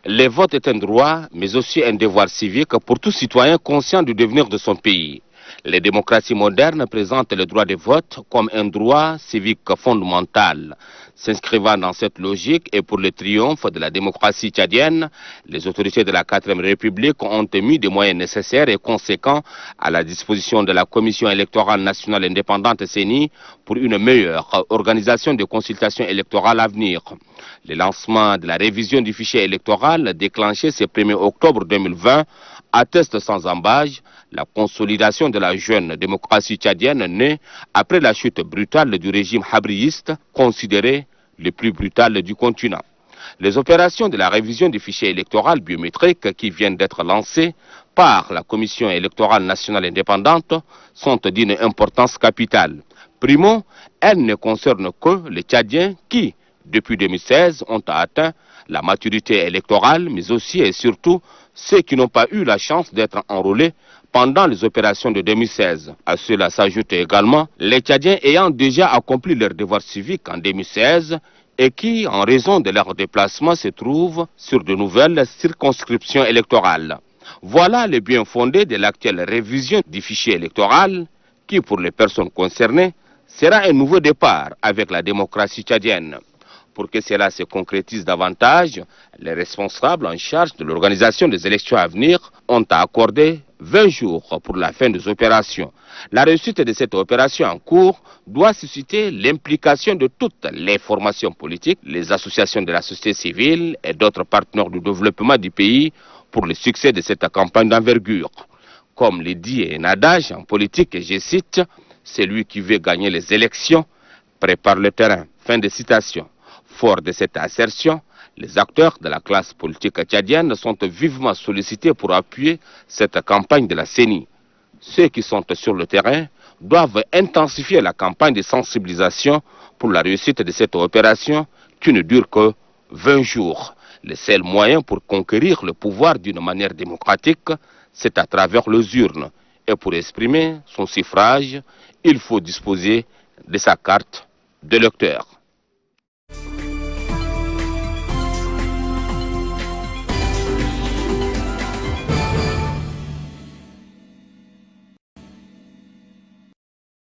Le vote est un droit, mais aussi un devoir civique pour tout citoyen conscient du devenir de son pays. Les démocraties modernes présentent le droit de vote comme un droit civique fondamental. S'inscrivant dans cette logique et pour le triomphe de la démocratie tchadienne, les autorités de la 4e République ont mis des moyens nécessaires et conséquents à la disposition de la Commission électorale nationale indépendante CENI pour une meilleure organisation des consultations électorales à venir. Le lancement de la révision du fichier électoral déclenché ce 1er octobre 2020 atteste sans embâche la consolidation de la jeune démocratie tchadienne née après la chute brutale du régime habriyiste, considéré le plus brutal du continent. Les opérations de la révision du fichier électoral biométrique qui viennent d'être lancées par la Commission électorale nationale indépendante sont d'une importance capitale. Primo, elles ne concernent que les Tchadiens qui, depuis 2016, ont atteint la maturité électorale, mais aussi et surtout ceux qui n'ont pas eu la chance d'être enrôlés pendant les opérations de 2016. À cela s'ajoute également les Tchadiens ayant déjà accompli leur devoir civique en 2016 et qui, en raison de leur déplacement, se trouvent sur de nouvelles circonscriptions électorales. Voilà le bien fondé de l'actuelle révision du fichier électoral qui, pour les personnes concernées, sera un nouveau départ avec la démocratie tchadienne. Pour que cela se concrétise davantage, les responsables en charge de l'organisation des élections à venir ont accordé 20 jours pour la fin des opérations. La réussite de cette opération en cours doit susciter l'implication de toutes les formations politiques, les associations de la société civile et d'autres partenaires du développement du pays pour le succès de cette campagne d'envergure. Comme le dit un adage en politique, et je cite, « Celui qui veut gagner les élections prépare le terrain ». Fin de citation. Fort de cette assertion, les acteurs de la classe politique tchadienne sont vivement sollicités pour appuyer cette campagne de la CENI. Ceux qui sont sur le terrain doivent intensifier la campagne de sensibilisation pour la réussite de cette opération qui ne dure que 20 jours. Le seul moyen pour conquérir le pouvoir d'une manière démocratique, c'est à travers les urnes. Et pour exprimer son suffrage, il faut disposer de sa carte d'électeur.